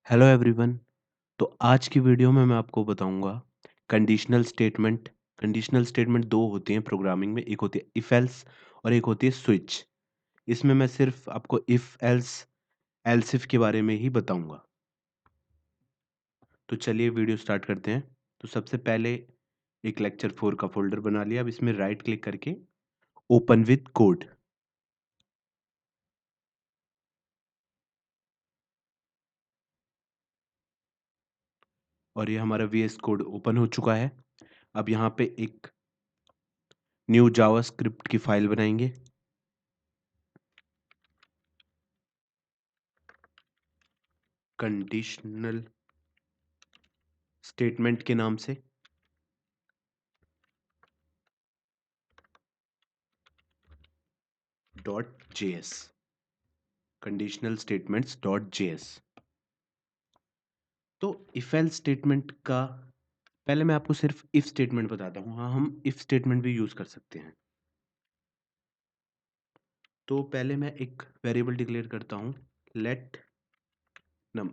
Hello everyone. तो आज की वीडियो में मैं आपको बताऊंगा कंडीशनल स्टेटमेंट। कंडीशनल स्टेटमेंट दो होती हैं प्रोग्रामिंग में, एक होती है इफ एल्स और एक होती है स्विच। इसमें मैं सिर्फ आपको इफ एल्स एल्स इफ के बारे में ही बताऊंगा। तो चलिए वीडियो स्टार्ट करते हैं। तो सबसे पहले एक लेक्चर 4 का फोल्डर बना लिया। अब इसमें राइट क्लिक करके ओपन विद कोड, और ये हमारा वीएस कोड ओपन हो चुका है। अब यहाँ पे एक न्यू जावास्क्रिप्ट की फाइल बनाएंगे। कंडीशनल स्टेटमेंट के नाम से .js, कंडीशनल स्टेटमेंट्स .js। तो इफ एल्स स्टेटमेंट का पहले मैं आपको सिर्फ इफ स्टेटमेंट बताता हूँ। हाँ, हम इफ स्टेटमेंट भी यूज कर सकते हैं। तो पहले मैं एक वेरिएबल डिक्लेयर करता हूँ, लेट नम।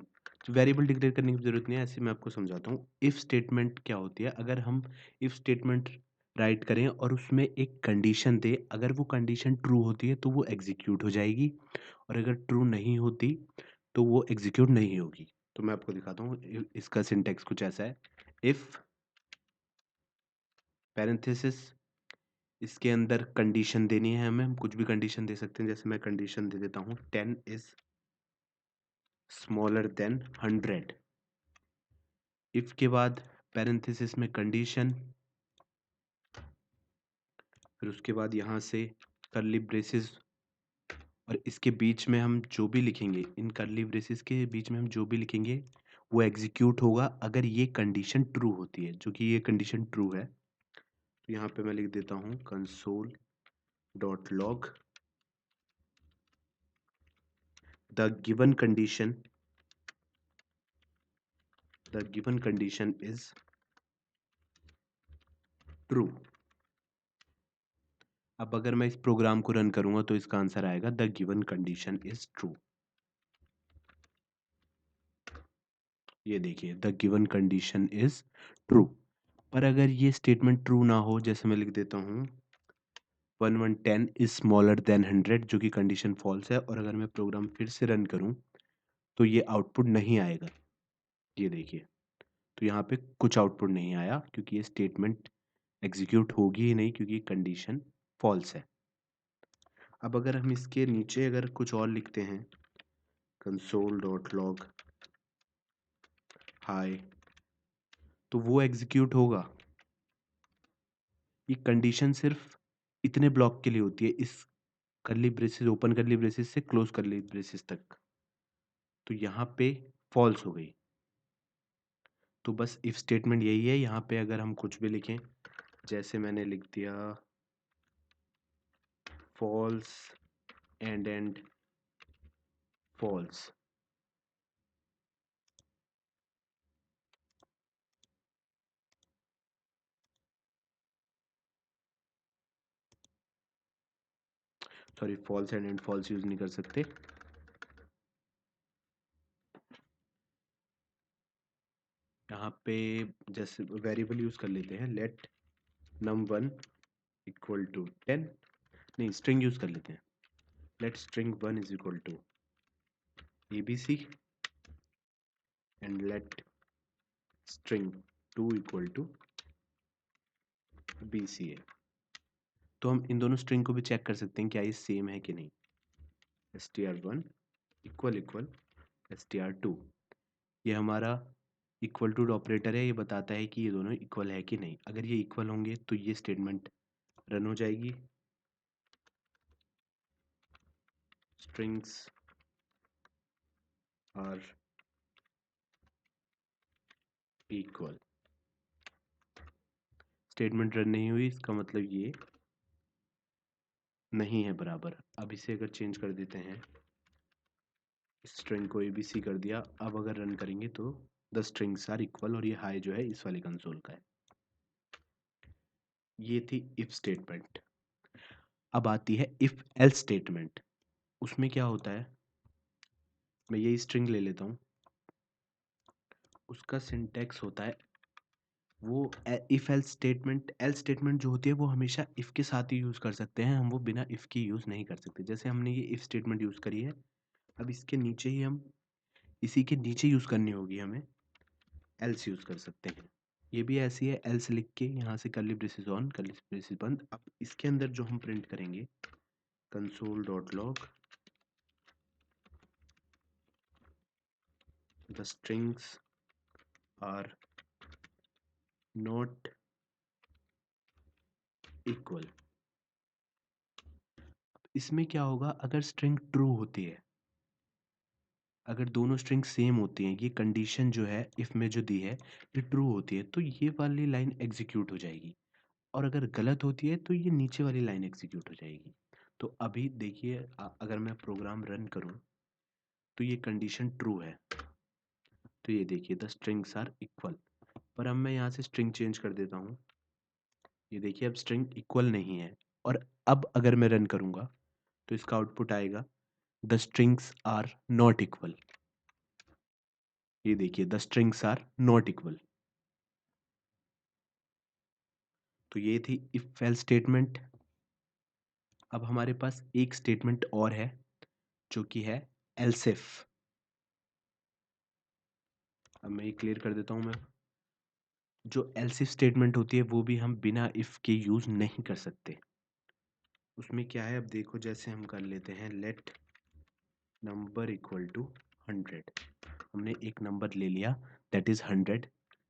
वेरिएबल डिक्लेयर करने की जरूरत नहीं है, ऐसे मैं आपको समझाता हूँ। इफ स्टेटमेंट क्या होती है, अगर हम इफ स्टेटमेंट राइट करें और उसमें एक कंडीशन दे, अगर वो कंडीशन ट्रू होती है तो वो एग्जीक्यूट हो जाएगी, और अगर ट्रू नहीं होती तो वो एग्जीक्यूट नहीं होगी। तो मैं आपको दिखाता हूँ। इसका सिंटेक्स कुछ ऐसा है, इफ पैरेंथेसिस, इसके अंदर कंडीशन देनी है हमें। हम कुछ भी कंडीशन दे सकते हैं, जैसे मैं कंडीशन दे देता हूँ 10 इज स्मॉलर देन 100। इफ के बाद पैरेंथेसिस में कंडीशन, फिर उसके बाद यहाँ से कर्ली ब्रेसेस, और इसके बीच में हम जो भी लिखेंगे, इन कर्ली ब्रेसेस के बीच में हम जो भी लिखेंगे वो एग्जीक्यूट होगा अगर ये कंडीशन ट्रू होती है, जो कि ये कंडीशन ट्रू है। तो यहाँ पे मैं लिख देता हूँ console dot log the given condition is true. अब अगर मैं इस प्रोग्राम को रन करूंगा तो इसका आंसर आएगा the given condition is true. ये देखिए, the given condition is true. पर अगर ये स्टेटमेंट ट्रू ना हो, जैसे मैं लिख देता हूँ 1110 इज स्मॉलर देन 100, जो कि कंडीशन फॉल्स है, और अगर मैं प्रोग्राम फिर से रन करूं तो ये आउटपुट नहीं आएगा। ये देखिए, तो यहाँ पे कुछ आउटपुट नहीं आया क्योंकि ये स्टेटमेंट एग्जीक्यूट होगी ही नहीं, क्योंकि कंडीशन फॉल्स है। अब अगर हम इसके नीचे अगर कुछ और लिखते हैं, कंसोल डॉट लॉग हाई, तो वो एग्जीक्यूट होगा। ये कंडीशन सिर्फ इतने ब्लॉक के लिए होती है, इस curly braces, open curly braces से क्लोज कर्ली ब्रेसेस तक। तो यहाँ पे फॉल्स हो गई। तो बस इफ स्टेटमेंट यही है। यहाँ पे अगर हम कुछ भी लिखें, जैसे मैंने लिख दिया false and false, sorry, false and false use नहीं कर सकते। यहाँ पे जैसे वेरिएबल यूज कर लेते हैं, लेट num1 इक्वल टू 10, नहीं, स्ट्रिंग यूज कर लेते हैं, let string 1 is equal to abc and let string 2 equal to bca। तो हम इन दोनों स्ट्रिंग को भी चेक कर सकते हैं क्या ये सेम है कि नहीं। str1 इक्वल इक्वल str2, ये हमारा इक्वल टू ऑपरेटर है, ये बताता है कि ये दोनों इक्वल है कि नहीं। अगर ये इक्वल होंगे तो ये स्टेटमेंट रन हो जाएगी। Strings are equal, statement run नहीं हुई, इसका मतलब ये नहीं है बराबर। अब इसे अगर चेंज कर देते हैं, स्ट्रिंग को abc कर दिया, अब अगर रन करेंगे तो द स्ट्रिंग्स आर इक्वल, और ये हाई जो है इस वाले कंसोल का है। ये थी इफ स्टेटमेंट। अब आती है इफ एल्स स्टेटमेंट। उसमें क्या होता है, मैं यही स्ट्रिंग ले लेता हूँ, उसका सिंटैक्स होता है वो इफ एल्स स्टेटमेंट जो होती है वो हमेशा इफ के साथ ही यूज़ कर सकते हैं, हम वो बिना इफ के यूज़ नहीं कर सकते। जैसे हमने ये इफ स्टेटमेंट यूज़ करी है, अब इसके नीचे ही हम इसी के नीचे यूज़ करनी होगी हमें, एल्स यूज़ कर सकते हैं। ये भी ऐसी है, एल्स लिख के यहाँ से curly braces on curly braces बंद। अब इसके अंदर जो हम प्रिंट करेंगे console dot log the strings are not equal. इसमें क्या होगा, अगर स्ट्रिंग ट्रू होती है, अगर दोनों स्ट्रिंग सेम होती हैं, ये कंडीशन जो है इफ में जो दी है ये ट्रू होती है, तो ये वाली लाइन एग्जीक्यूट हो जाएगी। और अगर गलत होती है तो ये नीचे वाली लाइन एग्जीक्यूट हो जाएगी। तो अभी देखिए अगर मैं प्रोग्राम रन करूं तो ये कंडीशन ट्रू है, तो ये देखिए द स्ट्रिंग्स आर इक्वल। पर अब मैं यहाँ से स्ट्रिंग चेंज कर देता हूँ, ये देखिए अब स्ट्रिंग इक्वल नहीं है। और अब अगर मैं रन करूँगा तो इसका आउटपुट आएगा the strings are not equal. ये देखिए the strings are not equal. तो ये थी इफ एल्स स्टेटमेंट। अब हमारे पास एक स्टेटमेंट और है जो कि है एल्स इफ। अब मैं ये क्लियर कर देता हूँ। मैं जो एल्स इफ स्टेटमेंट होती है वो भी हम बिना इफ के यूज़ नहीं कर सकते। उसमें क्या है, अब देखो जैसे हम कर लेते हैं लेट नंबर इक्वल टू 100। हमने एक नंबर ले लिया दैट इज 100।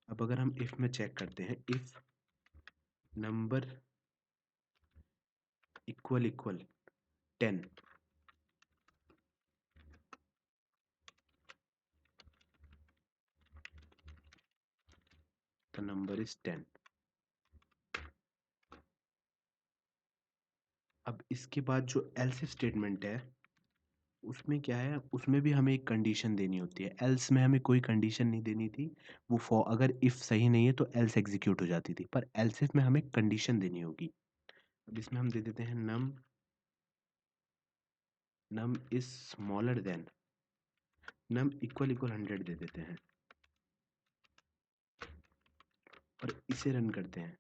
अब अगर हम इफ में चेक करते हैं, if number equal 10, the number is 10। अब इसके बाद जो एल्स इफ स्टेटमेंट है उसमें क्या है, उसमें भी हमें एक कंडीशन देनी होती है। एल्स में हमें कोई कंडीशन नहीं देनी थी, वो फॉर अगर इफ सही नहीं है तो एल्स एग्जीक्यूट हो जाती थी। पर एल्स इफ में हमें कंडीशन देनी होगी। अब इसमें हम दे देते हैं num is smaller than, num equal 100 दे देते हैं और इसे रन करते हैं।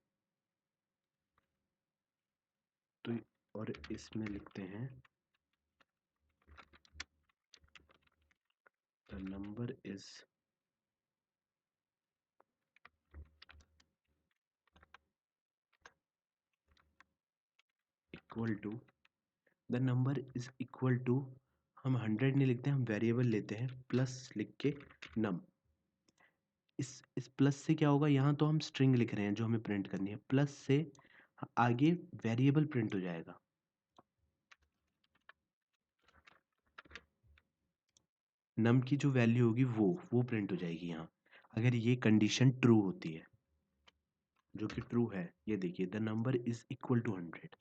तो और इसमें लिखते हैं the number is equal to, the number is equal to, हम 100 नहीं लिखते, हम वेरिएबल लेते हैं प्लस लिख के नम। इस प्लस से क्या होगा, यहाँ तो हम स्ट्रिंग लिख रहे हैं जो हमें प्रिंट करनी है, प्लस से आगे वेरिएबल प्रिंट हो जाएगा। नम की जो वैल्यू होगी वो प्रिंट हो जाएगी यहाँ, अगर ये कंडीशन ट्रू होती है, जो कि ट्रू है। ये देखिए the number is equal to 100।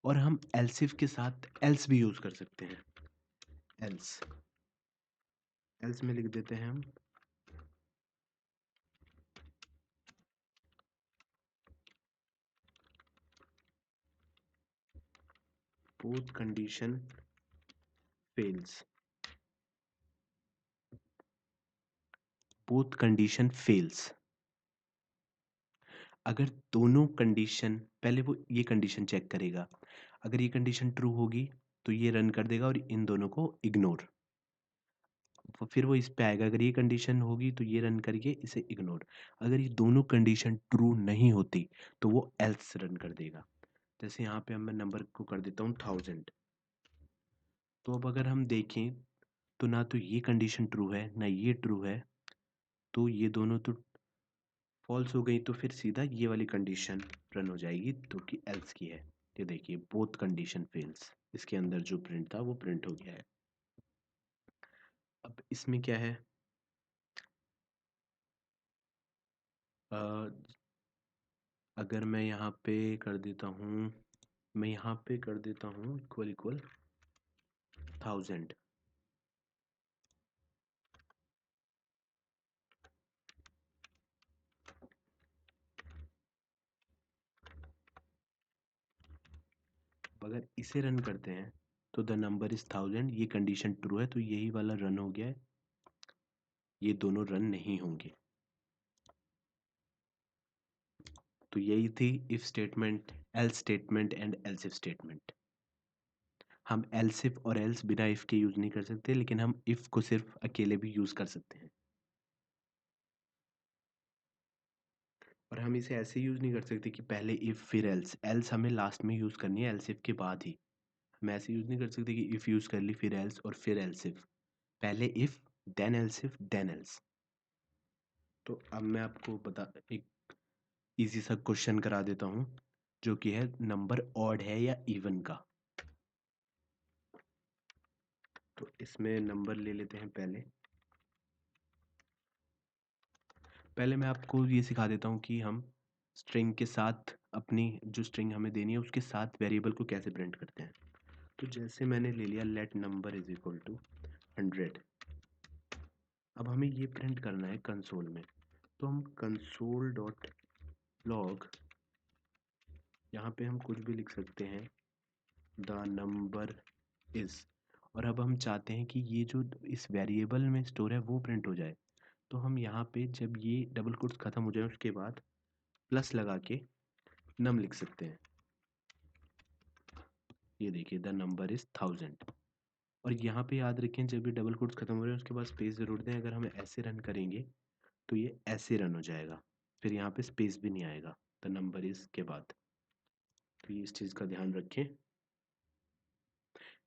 और हम एल्सिफ के साथ एल्स भी यूज कर सकते हैं। एल्स एल्स में लिख देते हैं हम both condition fails, both condition fails। अगर दोनों कंडीशन, पहले वो ये कंडीशन चेक करेगा, अगर ये कंडीशन ट्रू होगी तो ये रन कर देगा और इन दोनों को इग्नोर। फिर वो इस पे आएगा, अगर ये कंडीशन होगी तो ये रन करके इसे इग्नोर। अगर ये दोनों कंडीशन ट्रू नहीं होती तो वो एल्स रन कर देगा। जैसे यहाँ पे मैं नंबर को कर देता हूँ 1000। तो अब अगर हम देखें तो ना तो ये कंडीशन ट्रू है ना ये ट्रू है, तो ये दोनों तो फॉल्स हो गई, तो फिर सीधा ये वाली कंडीशन रन हो जाएगी तो कि एल्स की है। ये देखिए बोथ कंडीशन फेल्स, इसके अंदर जो प्रिंट था वो प्रिंट हो गया है। अब इसमें क्या है, अ, अगर मैं यहाँ पे कर देता हूँ, मैं यहाँ पे कर देता हूँ इक्वल 1000। अगर इसे रन करते हैं तो द नंबर इज 1000, ये कंडीशन ट्रू है तो यही वाला रन हो गया है। ये दोनों रन नहीं होंगे। तो यही थी if statement, else statement and else if statement. हम एल्स इफ और एल्स बिना इफ के यूज नहीं कर सकते, लेकिन हम इफ को सिर्फ अकेले भी यूज कर सकते हैं। और हम इसे ऐसे यूज नहीं कर सकते कि पहले इफ फिर एल्स, एल्स हमें लास्ट में यूज करनी है एल्स इफ के बाद ही। हम ऐसे यूज नहीं कर सकते कि इफ यूज कर ली फिर एल्स और फिर एल्स इफ, पहले if then else if then else. तो अब मैं आपको बता एक इजी सा क्वेश्चन करा देता हूँ, जो कि है नंबर ऑड है या इवन का। तो इसमें नंबर ले लेते हैं पहले। पहले मैं आपको ये सिखा देता हूँ कि हम स्ट्रिंग के साथ अपनी जो स्ट्रिंग हमें देनी है उसके साथ वेरिएबल को कैसे प्रिंट करते हैं। तो जैसे मैंने ले लिया let number is equal to 100। अब हमें ये प्रिंट करना है कंसोल में, तो हम कंसोल डॉट लॉग, यहाँ पे हम कुछ भी लिख सकते हैं, द नंबर इज। और अब हम चाहते हैं कि ये जो इस वेरिएबल में स्टोर है वो प्रिंट हो जाए। तो हम यहाँ पे जब ये डबल कोट्स खत्म हो जाए उसके बाद प्लस लगा के नम लिख सकते हैं। ये देखिए द नंबर इज 1000। और यहाँ पे याद रखें जब ये डबल कोट्स खत्म हो रहे हैं उसके बाद स्पेस जरूर दें। अगर हम ऐसे रन करेंगे तो ये ऐसे रन हो जाएगा, फिर यहाँ पे स्पेस भी नहीं आएगा द नंबर इज के बाद। तो ये इस चीज़ का ध्यान रखें।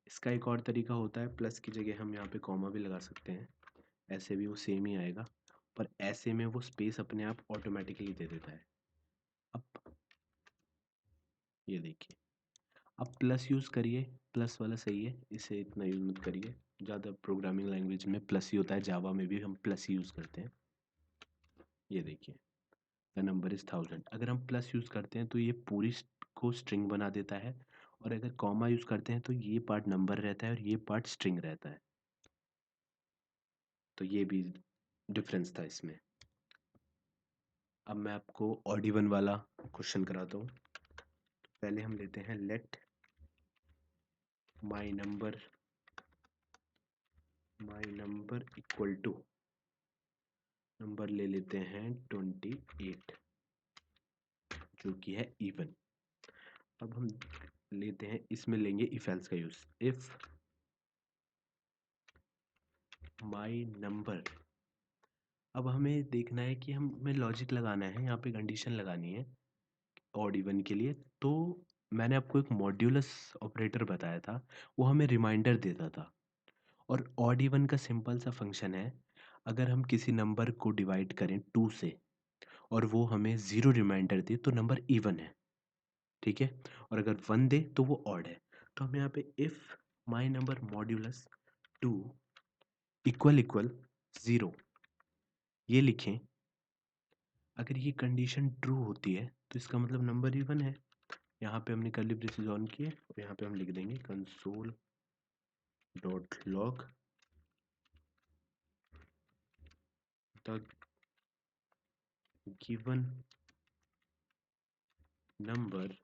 इसका एक और तरीका होता है, प्लस की जगह हम यहाँ पे कॉमा भी लगा सकते हैं, ऐसे भी वो सेम ही आएगा। पर ऐसे में वो स्पेस अपने आप ऑटोमेटिकली दे देता है। अब ये देखिए, अब प्लस यूज़ करिए, प्लस वाला सही है, इसे इतना यूज़ मत करिए। ज़्यादा प्रोग्रामिंग लैंग्वेज में प्लस ही होता है, जावा में भी हम प्लस ही यूज़ करते हैं। ये देखिए द नंबर इज़ 1000। अगर हम प्लस यूज़ करते हैं तो ये पूरी को स्ट्रिंग बना देता है, और अगर कॉमा यूज़ करते हैं तो ये पार्ट नंबर रहता है और ये पार्ट स्ट्रिंग रहता है। तो ये भी डिफरेंस था इसमें। अब मैं आपको ऑड इवन वाला क्वेश्चन कराता हूँ। पहले हम लेते हैं let my number equal to, number ले लेते हैं 28, जो कि है इवन। अब हम लेते हैं, इसमें लेंगे इफ एल्स का यूज। इफ माई नंबर, अब हमें देखना है कि हमें लॉजिक लगाना है, यहाँ पे कंडीशन लगानी है ऑड इवन के लिए। तो मैंने आपको एक मॉड्यूलस ऑपरेटर बताया था, वो हमें रिमाइंडर देता था। और ऑड इवन का सिंपल सा फंक्शन है, अगर हम किसी नंबर को डिवाइड करें 2 से और वो हमें 0 रिमाइंडर दे तो नंबर इवन है, ठीक है। और अगर 1 दे तो वो ऑड है। तो हम यहाँ पे if my number modulus 2 equal equal 0 ये लिखें। अगर ये कंडीशन ट्रू होती है तो इसका मतलब नंबर इवन है। यहाँ पे हमने कर्ली ब्रेसेस ऑन किए और यहाँ पे हम लिख देंगे console dot log the given number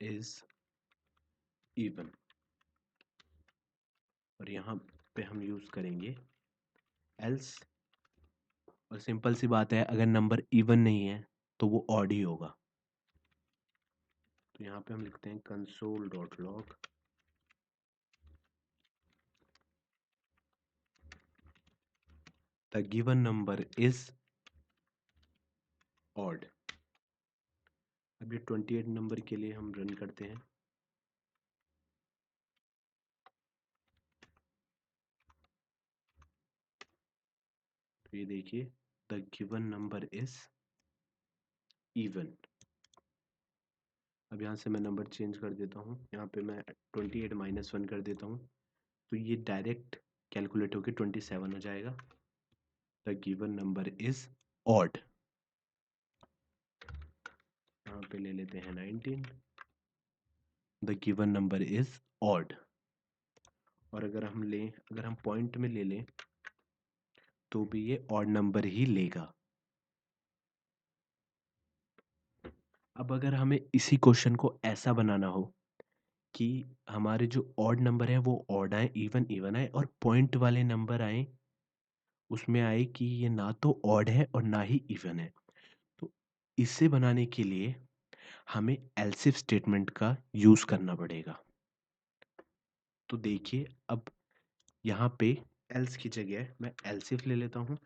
is even. और यहाँ पे हम यूज करेंगे एल्स। और सिंपल सी बात है, अगर नंबर इवन नहीं है तो वो ऑड ही होगा। तो यहाँ पे हम लिखते हैं console dot log the given number is odd. अब ये 28 नंबर के लिए हम रन करते हैं। तो ये देखिए the given number is even. अब यहाँ से मैं नंबर चेंज कर देता हूँ, यहाँ पे मैं 28 माइनस 1 कर देता हूँ, तो ये डायरेक्ट कैलकुलेट होकर 27 हो जाएगा। The given number is odd. यहाँ पे ले लेते हैं 19, the given number is odd. और अगर हम पॉइंट में ले लें तो भी ये ऑड नंबर ही लेगा। अब अगर हमें इसी क्वेश्चन को ऐसा बनाना हो कि हमारे जो ऑड नंबर है वो ऑड आए, इवन इवन आए, और पॉइंट वाले नंबर आए उसमें आए कि ये ना तो ऑड है और ना ही इवन है। तो इसे बनाने के लिए हमें एल्सिफ स्टेटमेंट का यूज करना पड़ेगा। तो देखिए, अब यहाँ पे एल्स की जगह मैं एल्सिफ ले लेता हूँ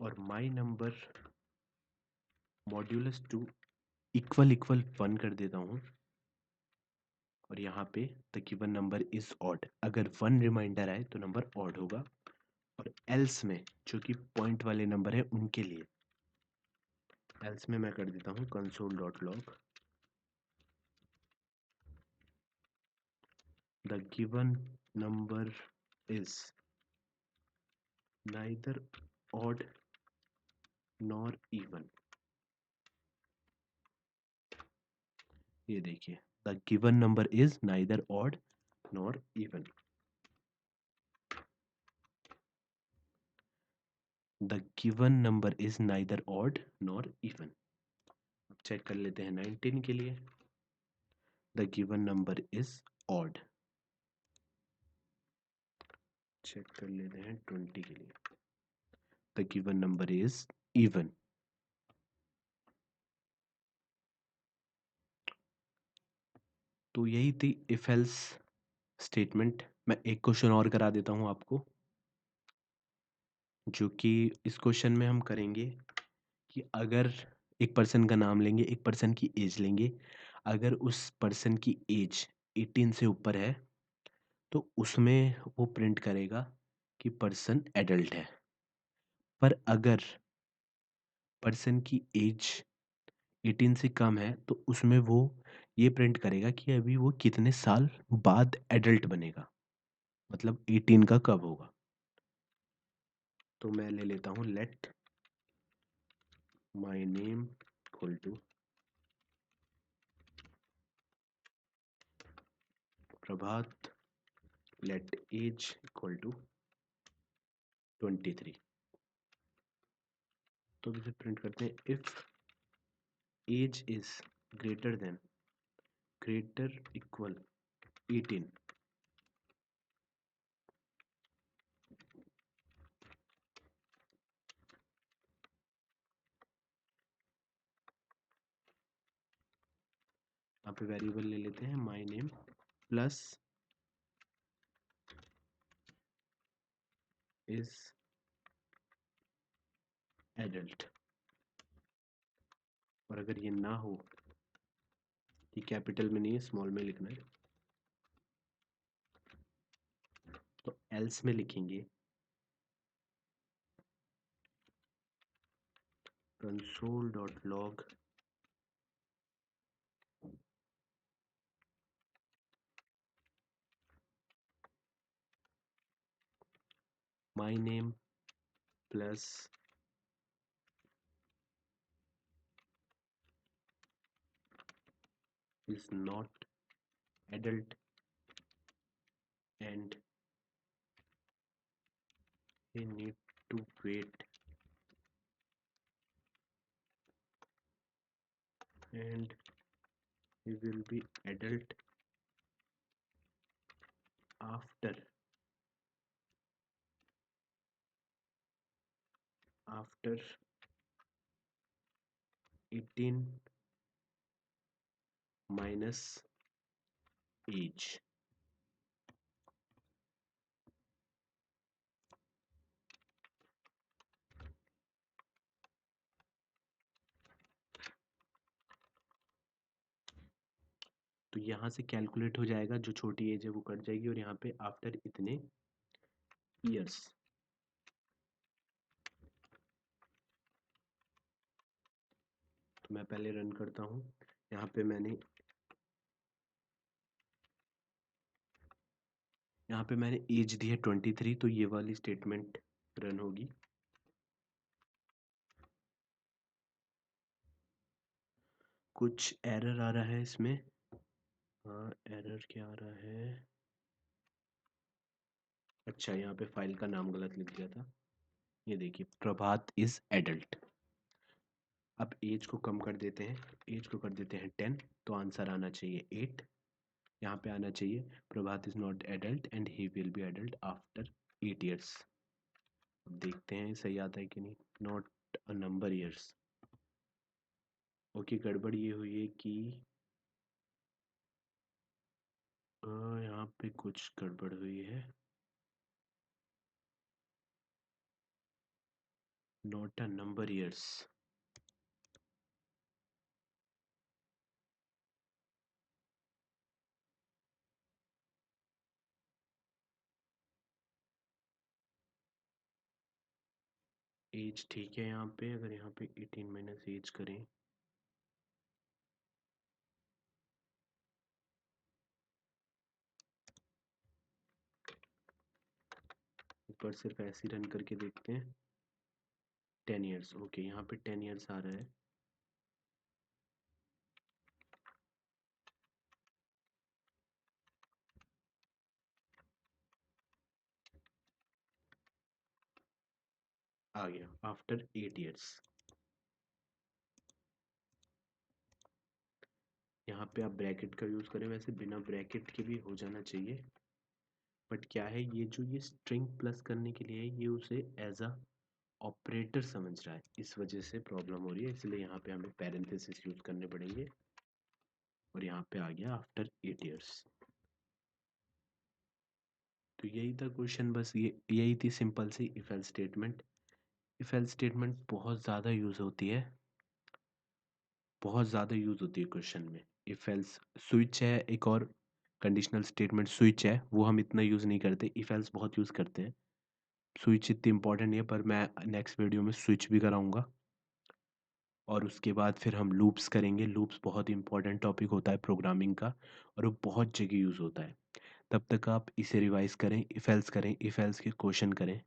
और my number modulus to equal equal 1 कर देता हूँ, और यहाँ पे the given number is odd. अगर 1 रिमाइंडर आए तो नंबर ऑड होगा, और एल्स में जो कि पॉइंट वाले नंबर है उनके लिए एल्स में मैं कर देता हूँ console dot log the given number is neither odd nor even. ये देखिए, the given number is neither odd nor even. The given number is neither odd nor even. अब चेक कर लेते हैं 19 के लिए। The given number is odd. Check कर लेते हैं 20 के लिए। The given number is even. तो यही थी इफ एल्स स्टेटमेंट। मैं एक क्वेश्चन और करा देता हूं आपको, जो कि इस क्वेश्चन में हम करेंगे कि अगर एक पर्सन का नाम लेंगे, एक पर्सन की एज लेंगे, अगर उस पर्सन की एज 18 से ऊपर है तो उसमें वो प्रिंट करेगा कि पर्सन एडल्ट है। पर अगर पर्सन की एज 18 से कम है तो उसमें वो ये प्रिंट करेगा कि अभी वो कितने साल बाद एडल्ट बनेगा, मतलब 18 का कब होगा। तो मैं ले लेता हूँ let my name equal to Prabhat, let age equal to 23। तो इसे प्रिंट करते हैं if age is greater than greater equal 18। यहाँ पे वेरिएबल ले लेते हैं my name plus is adult. और अगर ये ना हो, ये कैपिटल में नहीं है, स्मॉल में लिखना है, तो एल्स में लिखेंगे console dot log my name plus is not adult and he need to wait and he will be adult after 18 minus age। तो यहाँ से कैलकुलेट हो जाएगा, जो छोटी एज है वो कट जाएगी, और यहाँ पे आफ्टर इतने ईयर्स। तो मैं पहले रन करता हूँ। यहाँ पे मैंने एज दी है 23, तो ये वाली स्टेटमेंट रन होगी। कुछ एरर आ रहा है इसमें। हाँ, एरर क्या आ रहा है? अच्छा, यहाँ पे फाइल का नाम गलत लिख दिया था। ये देखिए, प्रभात इज एडल्ट। अब एज को कम कर देते हैं, एज को कर देते हैं 10, तो आंसर आना चाहिए 8। यहाँ पे आना चाहिए Prabhat is not adult and he will be adult after 8 years. अब देखते हैं सही आता है कि नहीं। Not a number years. Okay, गड़बड़ ये हुई है कि यहाँ पे कुछ गड़बड़ हुई है। Not a number years. Age ठीक है यहाँ पे, अगर यहाँ पे 18 माइनस एज करें, ऊपर सिर्फ ऐसे ही रन करके देखते हैं। 10 ईयर्स। ओके, यहाँ पे 10 ईयर्स आ रहा है। आ गया आफ्टर 8 ईयर्स। यहाँ पे आप ब्रैकेट का यूज़ करें, वैसे बिना ब्रैकेट के भी हो जाना चाहिए, बट क्या है ये जो ये स्ट्रिंग प्लस करने के लिए है, ये उसे एज अ ऑपरेटर समझ रहा है, इस वजह से प्रॉब्लम हो रही है, इसलिए यहाँ पे हमें पैरेंथेसिस यूज़ करने पड़ेंगे। और यहाँ पे आ गया आफ्टर 8 ईयर्स। तो यही था क्वेश्चन, बस ये यही थी simple see if else statement. If else statement बहुत ज़्यादा यूज़ होती है, बहुत ज़्यादा यूज़ होती है क्वेश्चन में। इफ एल्स स्विच है, एक और कंडीशनल स्टेटमेंट स्विच है, वो हम इतना यूज़ नहीं करते, इफ एल्स बहुत यूज़ करते हैं। स्विच इतनी इंपॉर्टेंट नहीं है, पर मैं नेक्स्ट वीडियो में स्विच भी कराऊंगा। और उसके बाद फिर हम लूप्स करेंगे। लूप्स बहुत इंपॉर्टेंट टॉपिक होता है प्रोग्रामिंग का, और वो बहुत जगह यूज़ होता है। तब तक आप इसे रिवाइज करें, इफ एल्स करें, इफ एल्स के क्वेश्चन करें,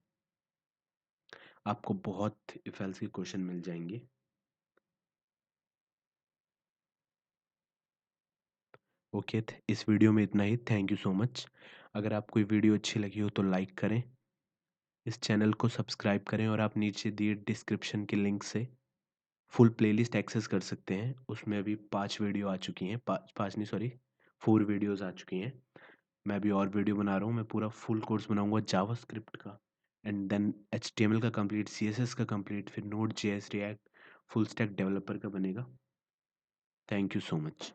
आपको बहुत इफ एल्स के क्वेश्चन मिल जाएंगे। ओके, इस वीडियो में इतना ही। Thank you so much. अगर आपको ये वीडियो अच्छी लगी हो तो लाइक करें, इस चैनल को सब्सक्राइब करें, और आप नीचे दिए डिस्क्रिप्शन के लिंक से फुल प्लेलिस्ट एक्सेस कर सकते हैं। उसमें अभी 5 वीडियो आ चुकी हैं, पाँच नहीं सॉरी 4 वीडियोज़ आ चुकी हैं। मैं अभी और वीडियो बना रहा हूँ, मैं पूरा फुल कोर्स बनाऊंगा जावास्क्रिप्ट का, एंड देन HTML का कंप्लीट, CSS का कंप्लीट, फिर node JS, react, full stack developer का बनेगा। Thank you so much.